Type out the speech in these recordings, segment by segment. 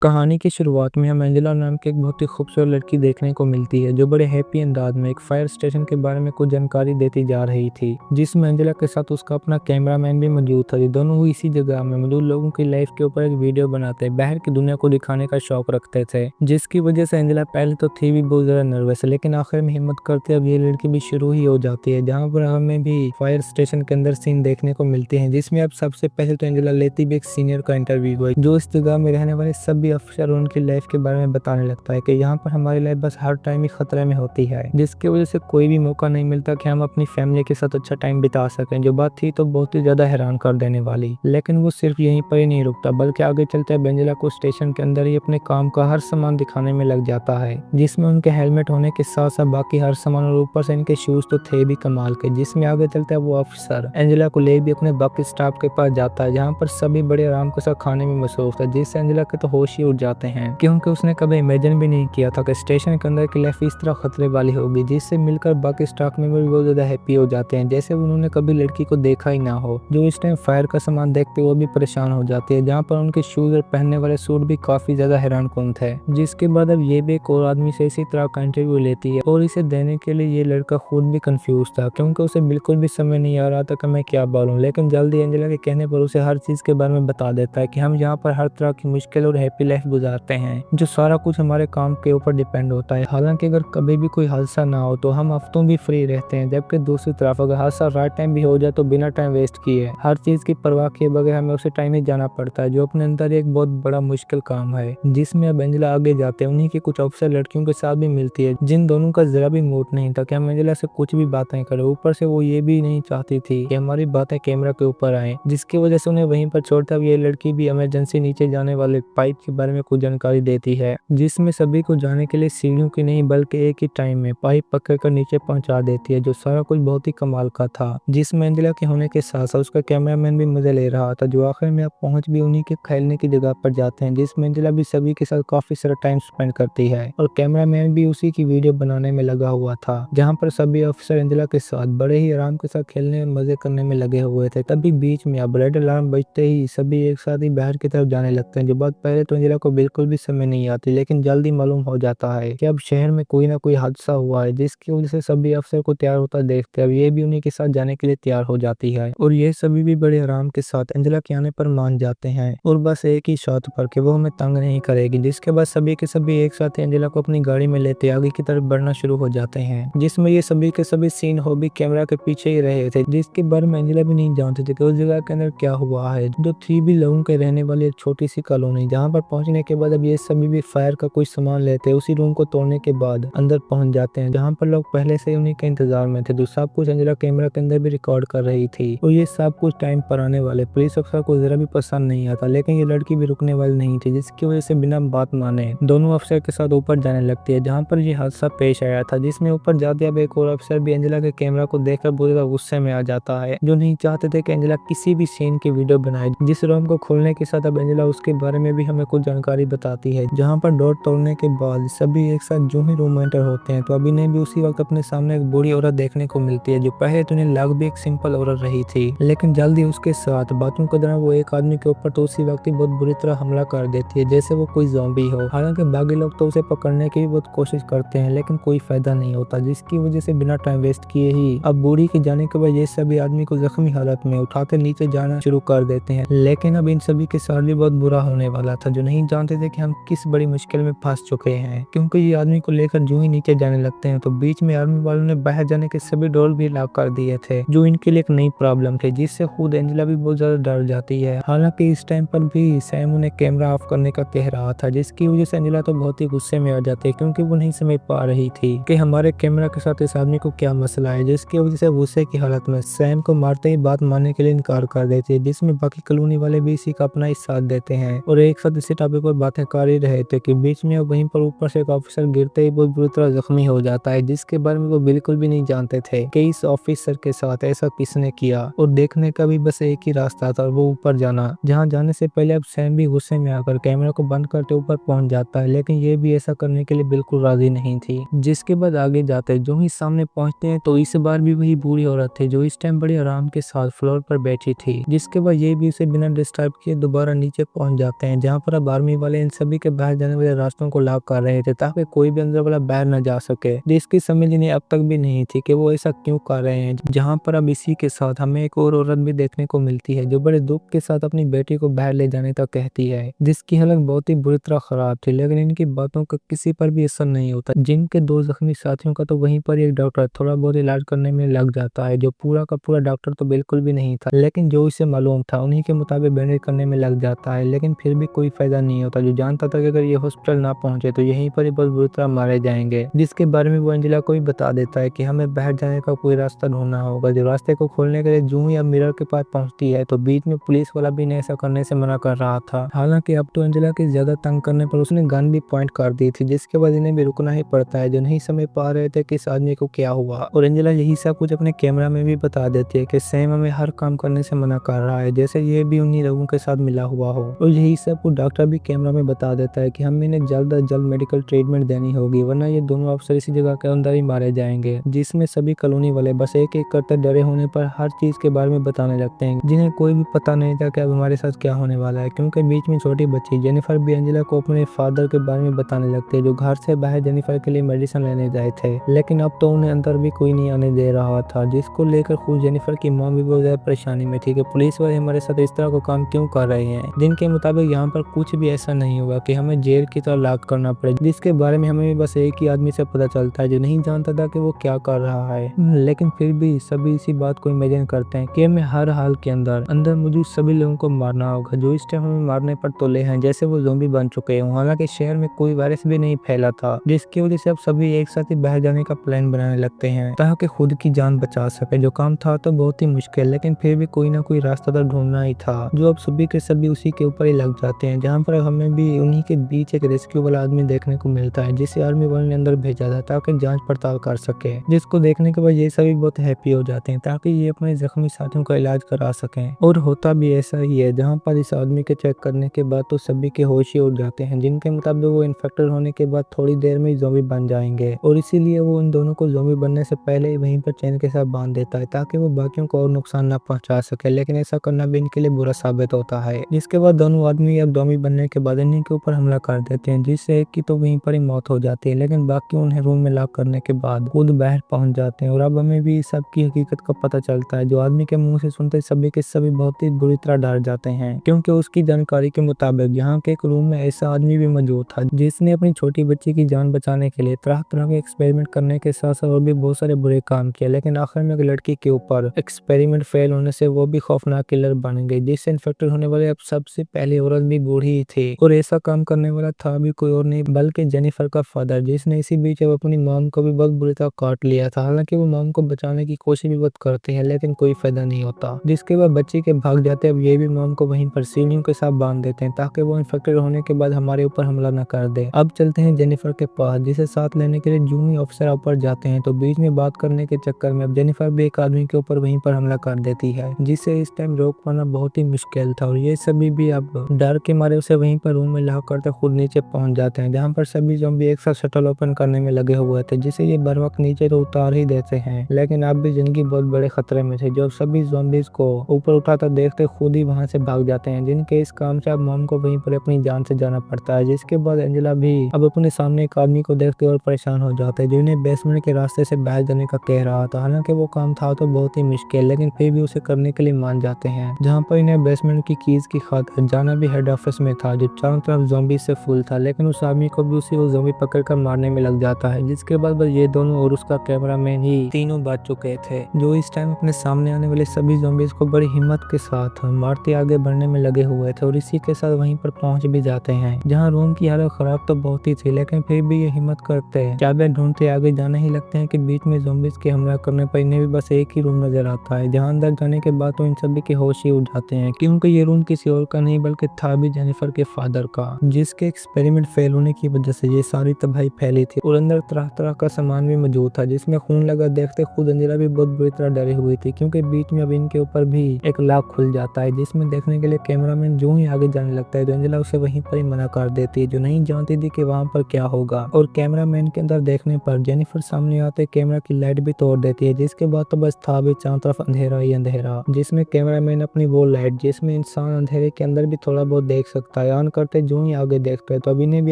कहानी की शुरुआत में हमें एंजेला नाम की एक बहुत ही खूबसूरत लड़की देखने को मिलती है जो बड़े हैप्पी अंदाज में एक फायर स्टेशन के बारे में कुछ जानकारी देती जा रही थी, जिसमें एंजेला के साथ उसका अपना कैमरामैन भी मौजूद था। दोनों ही इसी जगह में मौजूद लोगों की लाइफ के ऊपर एक वीडियो बनाते बाहर की दुनिया को दिखाने का शौक रखते थे, जिसकी वजह से एंजेला पहले तो थी भी बहुत ज्यादा नर्वस, लेकिन आखिर में हिम्मत करते अब ये लड़की भी शुरू ही हो जाती है, जहाँ पर हमें भी फायर स्टेशन के अंदर सीन देखने को मिलते हैं, जिसमें अब सबसे पहले तो एंजेला लेती भी एक सीनियर का इंटरव्यू है जो इस जगह में रहने वाले सभी अफसर उनकी लाइफ के बारे में बताने लगता है कि यहाँ पर हमारी लाइफ बस हर टाइम ही खतरे में होती है, जिसकी वजह से कोई भी मौका नहीं मिलता कि हम अपनी फैमिली के साथ अच्छा टाइम बिता सकें। जो बात थी तो बहुत ही ज्यादा हैरान कर देने वाली, लेकिन वो सिर्फ यहीं पर ही नहीं रुकता, बल्कि आगे चलते एंजेला को स्टेशन के अंदर ही अपने काम का हर सामान दिखाने में लग जाता है, जिसमें उनके हेलमेट होने के साथ साथ बाकी हर सामान और ऊपर से इनके शूज तो थे भी कमाल के। जिसमें आगे चलते वो अफसर एंजेला को ले भी अपने बाकी स्टाफ के पास जाता है, जहाँ पर सभी बड़े आराम के साथ खाने में मसरूफ था, जिससे एंजेला के तो होश ही उड़ जाते हैं, क्योंकि उसने कभी इमेजिन भी नहीं किया था कि स्टेशन के अंदर की लाइफ इस तरह खतरे वाली होगी। जिससे मिलकर बाकी स्टाफ मेंबर भी बहुत ज्यादा हैप्पी हो जाते हैं, जैसे उन्होंने कभी लड़की को देखा ही ना हो, जो इस टाइम फायर का सामान देखते वो भी परेशान हो जाती है, जहाँ पर उनके शूज और पहनने वाले सूट भी काफी ज्यादा हैरान कुन थे। जिसके बाद अब ये भी एक और आदमी से इसी तरह का इंटरव्यू लेती है और इसे देने के लिए ये लड़का खुद भी कंफ्यूज था, क्योंकि उसे बिल्कुल भी समझ नहीं आ रहा था कि मैं क्या बोलूं, लेकिन जल्दी एंजेला के कहने पर उसे हर चीज के बारे में बता देता है कि हम यहाँ पर हर तरह की मुश्किल और हैप्पी लाइफ गुजारते हैं, जो सारा कुछ हमारे काम के ऊपर डिपेंड होता है। हालांकि अगर कभी भी कोई हादसा ना हो तो हम हफ्तों भी फ्री रहते हैं, जबकि दूसरी तरफ अगर हादसा राइट टाइम भी हो जाए तो बिना टाइम वेस्ट किए हर चीज की परवाह किए बगैर हमें उसे टाइम ही जाना पड़ता है, जो अपने अंदर एक बहुत बड़ा मुश्किल काम है। जिसमें अब एंजेला आगे जाते हैं उन्हीं की कुछ अफसर लड़कियों के साथ भी मिलती है, जिन दोनों का जरा भी मूड नहीं था कि हम एंजेला से कुछ भी बातें करें। ऊपर से वो ये भी नहीं चाहती थी कि हमारी बातें कैमरा के ऊपर आए, जिसकी वजह से उन्हें वहीं पर छोड़ता ये लड़की भी इमरजेंसी नीचे जाने वाले पाइप के बारे में कुछ जानकारी देती है, जिसमें सभी को जाने के लिए सीढ़ियों की नहीं बल्कि एक ही टाइम में पाइप पकड़ कर नीचे पहुंचा देती है, जो सारा कुछ बहुत ही कमाल का था। जिसमें एंजेला के होने के साथ साथ उसका कैमरामैन भी मजे ले रहा था, जो आखिर में आप पहुंच भी उन्हीं के खेलने की जगह पर जाते हैं, जिसमें एंजेला भी सभी के साथ काफी सारा टाइम स्पेंड करती है और कैमरामैन भी उसी की वीडियो बनाने में लगा हुआ था, जहाँ पर सभी अफसर एंजेला के साथ बड़े ही आराम के साथ खेलने और मजे करने में लगे हुए थे। तभी बीच में अब रेड अलार्म बजते ही सभी एक साथ ही बाहर की तरफ जाने लगते हैं, जो बात पहले तो एंजेला को बिल्कुल भी समझ नहीं आती, लेकिन जल्दी मालूम हो जाता है कि अब शहर में कोई ना कोई हादसा हुआ है, जिसकी वजह से सभी अफसर को तैयार होता देखते हैं। अब ये भी उन्हीं के साथ जाने के लिए तैयार हो जाती है और ये सभी भी बड़े आराम के साथ एंजेला के आने पर मान जाते हैं और बस एक ही शर्त पर कि वो हमें तंग नहीं करेगी। जिसके बाद सभी के सभी एक साथ एंजेला को अपनी गाड़ी में लेते आगे की तरफ बढ़ना शुरू हो जाते हैं, जिसमें ये सभी के सभी सीन हो भी कैमरा के पीछे ही रहे थे, जिसके बारे में एंजेला भी नहीं जानते थे कि उस जगह के अंदर क्या हुआ है, जो थी भी लोगों के रहने वाली एक छोटी सी कॉलोनी, जहाँ पर पहुंचने के बाद अब ये सभी भी फायर का कुछ सामान लेते हैं। उसी रूम को तोड़ने के बाद अंदर पहुंच जाते हैं, जहाँ पर लोग पहले से उन्हीं के इंतजार में थे, जो सब कुछ एंजेला कैमरा के अंदर भी रिकॉर्ड कर रही थी। और ये सब कुछ टाइम पर आने वाले पुलिस अफसर को जरा भी पसंद नहीं आता, लेकिन ये लड़की भी रुकने वाली नहीं थी, जिसकी वजह से बिना बात माने दोनों अफसर के साथ ऊपर जाने लगती है, जहाँ पर ये हादसा पेश आया था। जिसमें ऊपर जाते अब एक और अफसर भी एंजेला के कैमरा को देखकर बहुत ज्यादा गुस्से में आ जाता है, जो नहीं चाहते थे कि एंजेला किसी भी सीन की वीडियो बनाए। जिस रूम को खोलने के साथ अब एंजेला उसके बारे में भी हमें कुछ जानकारी बताती है, जहाँ पर डोर तोड़ने के बाद सभी एक साथ जो ही रूम में एंटर होते हैं तो अभी ने भी उसी वक्त अपने सामने एक बूढ़ी औरत देखने को मिलती है, जो पहले तो उन्हें लग भी एक सिंपल औरत रही थी, लेकिन जल्दी उसके साथ बातों के दौरान वो एक आदमी के ऊपर तो उसी वक्त ही बहुत बुरी तरह हमला कर देती है, जैसे वो कोई ज़ॉम्बी हो। हालांकि बाकी लोग तो उसे पकड़ने की भी बहुत कोशिश करते हैं, लेकिन कोई फायदा नहीं होता, जिसकी वजह से बिना टाइम वेस्ट किए ही अब बूढ़ी के जाने के बाद ये सभी आदमी को जख्मी हालत में उठाकर नीचे जाना शुरू कर देते हैं। लेकिन अब इन सभी के साथ भी बहुत बुरा होने वाला था, जो नहीं जानते थे कि हम किस बड़ी मुश्किल में फंस चुके हैं, क्योंकि ये आदमी को लेकर जो ही नीचे जाने लगते हैं तो बीच में आर्मी वालों ने बाहर जाने के सभी डोर भी लॉक कर दिए थे, जो इनके लिए एक नई प्रॉब्लम थी, जिससे खुद एंजेला भी बहुत ज्यादा डर जाती है। हालांकि इस टाइम पर भी सैम उन्हें कैमरा ऑफ करने का कह रहा था, जिसकी वजह से एंजेला तो बहुत ही गुस्से में आ जाती है, क्योंकि वो नहीं समझ पा रही थी कि हमारे कैमरा के साथ इस आदमी को क्या मसला है, जिसकी वजह से गुस्से की हालत में सैम को मारते ही बात मानने के लिए इनकार कर देती है, जिसमें बाकी कॉलोनी वाले भी इसी का अपना ही साथ देते हैं और एक साथ इसी टॉपिक पर बातें कर ही रहे थे कि बीच में वहीं पर ऊपर से एक ऑफिसर गिरते ही बहुत बुरी तरह जख्मी हो जाता है, जिसके बारे में वो बिल्कुल भी नहीं जानते थे कि इस ऑफिसर के साथ ऐसा किसने किया और देखने का भी बस एक ही रास्ता था और वो ऊपर जाना, जहाँ जाने से पहले अब सैम भी गुस्से में आकर कैमरा को बंद करते ऊपर पहुंच जाता है, लेकिन ये भी ऐसा करने के लिए बिल्कुल राजी नहीं थी। जिसके बाद आगे जाते जो ही सामने पहुंचते हैं तो इस बार भी वही बूढ़ी औरत थी, जो इस टाइम बड़ी आराम के साथ फ्लोर पर बैठी थी। जिसके बाद ये भी उसे बिना डिस्टर्ब किए दोबारा नीचे पहुंच जाते हैं, जहाँ पर अब आर्मी वाले इन सभी के बाहर जाने वाले रास्तों को लॉक कर रहे थे ताकि कोई भी अंदर वाला बाहर न जा सके, जिसकी समझ इन्हें अब तक भी नहीं थी कि वो ऐसा क्यों कर रहे हैं। जहाँ पर अब इसी के साथ हमें एक और औरत भी देखने को मिलती है जो बड़े दुख के साथ अपनी बेटी को बाहर ले जाने तक कहती है, जिसकी हालत बहुत ही बुरी तरह खराब थी। लेकिन इनकी बातों का किसी पर भी असर नहीं होता। जिनके दो जख्मी साथियों का तो वहीं पर एक डॉक्टर थोड़ा बहुत इलाज करने में लग जाता है, जो पूरा का पूरा डॉक्टर तो बिल्कुल भी नहीं था, लेकिन जो इसे मालूम था उन्हीं के मुताबिक बैंडेज करने में लग जाता है। लेकिन फिर भी कोई फायदा नहीं होता। जो जानता था कि अगर ये हॉस्पिटल ना पहुंचे तो यहीं पर ही बहुत बुरी तरह मारे जाएंगे, जिसके बारे में वो एंजेला को भी बता देता है कि हमें बाहर जाने का कोई रास्ता ढूंढना होगा। जो रास्ते को खोलने के लिए जूं ही अब मिरर के पास पहुंचती है तो बीच में पुलिस वाला भी इन्हें ऐसा करने से मना कर रहा था। हालांकि अब तो एंजेला के ज्यादा तंग करने पर उसने गन भी पॉइंट कर दी थी, जिसके बाद इन्हें भी रुकना ही पड़ता है। जो नहीं समझ पा रहे थे कि इस आदमी को क्या हुआ, और एंजेला यही सब कुछ अपने कैमरा में भी बता देती है कि सैम हमें हर काम करने से मना कर रहा है, जैसे ये भी उन्हीं लोगों के साथ मिला हुआ हो। और यही सब कुछ डॉक्टर भी कैमरा में बता देता है कि हमें इन्हें जल्द अज जल्द मेडिकल ट्रीटमेंट देनी होगी, वरना ये दोनों अफसर इसी जगह के अंदर ही मारे जाएंगे। जिसमें सभी कॉलोनी वाले बस एक एक करते डरे होने पर हर चीज के बारे में बताने लगते हैं, जिन्हें कोई भी पता नहीं था कि अब हमारे साथ क्या होने वाला है। क्योंकि बीच में छोटी बच्ची जेनिफर भी एंजेला को अपने फादर के बारे में बताने लगती है, जो घर से बाहर जेनिफर के लिए मेडिसिन लेने गए थे, लेकिन अब तो उन्हें अंदर भी कोई नहीं आने दे रहा था, जिसको लेकर खुद जेनिफर की मॉम भी बहुत ज्यादा परेशानी में थी कि पुलिस वाले हमारे साथ इस तरह का काम क्यों कर रहे हैं, जिनके मुताबिक यहाँ पर कुछ भी ऐसा नहीं हुआ कि हमें जेल की तरह लॉक करना पड़े, जिसके बारे में हमें बस एक ही आदमी से पता चलता है जो नहीं जानता था कि वो क्या कर रहा है। लेकिन फिर भी सभी इसी बात को इमेजिन करते हैं कि हमें हर हाल के अंदर मौजूद सभी लोगों को मारना होगा जो इस टाइम हमें मारने पर तुले हैं, जैसे वो ज़ॉम्बी बन चुके हैं। हालांकि शहर में कोई वायरस भी नहीं फैला था, जिसकी वजह से अब सभी एक साथ ही बाहर जाने का प्लान बनाने लगते हैं ताकि खुद की जान बचा सके। जो काम था तो बहुत ही मुश्किल, लेकिन फिर भी कोई ना कोई रास्ता तो ढूंढना ही था, जो अब सभी के सभी उसी के ऊपर ही लग जाते हैं। जहाँ पर हमें भी उन्हीं के बीच एक रेस्क्यू वाला आदमी देखने को मिलता है, जिसे आर्मी वाले ने अंदर भेजा था ताकि जांच पड़ताल कर सके, जिसको देखने के बाद ये सभी बहुत हैप्पी हो जाते हैं ताकि ये अपने जख्मी साथियों का इलाज करा सकें। और होता भी ऐसा ही है, जहाँ पर इस आदमी के चेक करने के बाद तो सभी के होश ही उड़ जाते हैं, जिनके मुताबिक वो इन्फेक्टेड होने के बाद थोड़ी देर में ज़ॉम्बी बन जाएंगे, और इसीलिए वो इन दोनों को ज़ॉम्बी बनने से पहले ही वहीं पर चैन के साथ बांध देता है ताकि वो बाकियों को और नुकसान न पहुंचा सके। लेकिन ऐसा करना भी इनके लिए बुरा साबित होता है, जिसके बाद दोनों आदमी अब ज़ॉम्बी बनने के बाद इन्हीं के ऊपर हमला कर देते हैं, जिससे एक की तो वहीं पर ही मौत हो जाती है, लेकिन बाकी उन्हें रूम में लॉक करने के बाद खुद बाहर पहुंच जाते हैं। और अब हमें भी सब की हकीकत का पता चलता है। जो आदमी के मुंह से सुनते सभी के सभी बहुत ही बुरी तरह डर जाते हैं, क्योंकि उसकी जानकारी के मुताबिक यहाँ के एक रूम में ऐसा आदमी भी मौजूद था जिसने अपनी छोटी बच्ची की जान बचाने के लिए तरह तरह के एक्सपेरिमेंट करने के साथ साथ और भी बहुत सारे बुरे काम किए, लेकिन आखिर में एक लड़की के ऊपर एक्सपेरिमेंट फेल होने से वो भी खौफनाक किलर बन गई, जिससे इन्फेक्टेड होने वाले अब सबसे पहली औरत भी बूढ़ी ही थी। और ऐसा काम करने वाला था भी कोई और नहीं बल्कि जेनिफर का फादर, जिसने इसी बीच अब अपनी मॉम को भी बहुत बुरी तरह काट लिया था। हालांकि वो मॉम को बचाने की कोशिश भी बहुत करते हैं, लेकिन कोई फायदा नहीं होता, जिसके बाद बच्ची के भाग जाते अब ये भी मॉम को वहीं पर सीलियों के साथ बांध देते हैं ताकि वो इन्फेक्टेड होने के बाद हमारे ऊपर हमला न कर दे। अब चलते हैं जेनिफर के पास, जिसे साथ लेने के लिए जूनियर ऑफिसर ऊपर जाते हैं, तो बीच में बात करने के चक्कर में अब जेनिफर भी एक आदमी के ऊपर वहीं पर हमला कर देती है, जिसे इस टाइम रोक पाना बहुत ही मुश्किल था। और ये सभी भी अब डर के मारे उसे वहीं पर रूम में लॉक करते खुद नीचे पहुंच जाते हैं, जहाँ पर सभी ज़ॉम्बी एक साथ शटल ओपन करने में लगे हुए थे, जिसे ये बर वक्त नीचे तो उतार ही देते हैं। लेकिन अब भी जिंदगी बहुत बड़े खतरे में थे, जो सभी ज़ॉम्बीज को ऊपर उठाता देखते खुद ही वहां से भाग जाते हैं, जिनके इस काम से अब मॉम को वहीं पर अपनी जान से जाना पड़ता है। जिसके बाद एंजेला भी अब अपने सामने एक आदमी को देखते और परेशान हो जाता है, जो इन्हें बेसमेंट के रास्ते से बाहर जाने का कह रहा था। हालांकि वो काम था तो बहुत ही मुश्किल, लेकिन फिर भी उसे करने के लिए मान जाते हैं, जहाँ पर इन्हें बेसमेंट की कीज की खातिर जाना भी हेड ऑफिस में था, जो चारों तरफ ज़ॉम्बी से फुल था। लेकिन उस आदमी को भी उसी वो ज़ॉम्बी पकड़ कर मारने में लग जाता है, जिसके बाद बस ये दोनों और उसका कैमरामैन ही तीनों बच चुके थे, जो इस टाइम अपने सामने आने वाले सभी ज़ॉम्बीज को बड़ी हिम्मत के साथ मारते आगे बढ़ने में लगे हुए थे। और इसी के साथ वहीं पर पहुंच भी जाते हैं, जहां रूम की हालत खराब तो बहुत ही थी, लेकिन फिर भी ये हिम्मत करते हैं, चाबी ढूंढते आगे जाने ही लगते हैं कि बीच में ज़ॉम्बीज के हमला करने पर इन्हें भी बस एक ही रूम नजर आता है, जहां अंदर जाने के बाद तो इन सभी के होश ही उड़ जाते हैं, क्योंकि ये रूम किसी और का नहीं बल्कि था भी जेनिफर के फादर का, जिसके एक्सपेरिमेंट फेल होने की वजह से ये सारी तबाही फैली थी। और अंदर तरह तरह का सामान भी मौजूद था, जिसमें खून लगा देखते खुद अंजला भी बहुत बुरी तरह डरी हुई थी, क्योंकि बीच में अब इनके ऊपर भी एक लॉक खुल जाता है, जिसमें देखने के लिए कैमरामैन जो ही आगे जाने लगता है तो अंजला उसे वहीं पर ही मना कर देती है, जो नहीं जानती थी कि वहां पर क्या होगा। और कैमरामैन के अंदर देखने पर जेनिफर सामने आते कैमरा की लाइट भी तोड़ देती है, जिसके बाद तो बस था भी चारों तरफ अंधेरा ही अंधेरा, जिसमें कैमरामैन अपनी वो लाइट जिसमें इंसान अंधेरे के अंदर भी थोड़ा बहुत देख सकता करता है। ऑन करते जो ही आगे देखता है तो अब इन्हें भी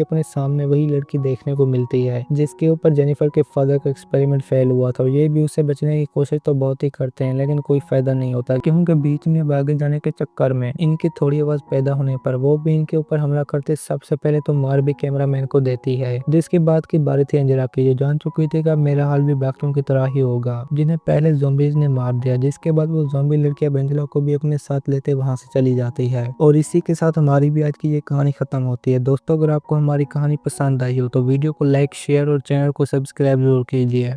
अपने सामने वही लड़की देखने को मिलती है जिसके ऊपर जेनिफर के फादर का एक्सपेरिमेंट फेल हुआ था। ये भी उससे बचने की कोशिश तो बहुत ही करते हैं लेकिन कोई फायदा नहीं होता, क्योंकि बीच में भागे जाने के चक्कर में इनकी थोड़ी आवाज पैदा होने पर वो भी इनके ऊपर हमला करते सबसे पहले तो मार भी कैमरामैन को देती है। जिसके बाद की बारी थी एंजेला की, जो जान चुकी थी कि अब मेरा हाल भी बैक्टून की तरह ही होगा, जिन्हें पहले ज़ॉम्बीज़ ने मार दिया। जिसके बाद वो ज़ॉम्बी लड़की अब एंजेला को भी अपने साथ लेते वहां से चली जाती है। और इसी के साथ हमारी भी आज की ये कहानी खत्म होती है। दोस्तों, अगर आपको हमारी कहानी पसंद आई हो तो वीडियो को लाइक, शेयर और चैनल को सब्सक्राइब जरूर कीजिए।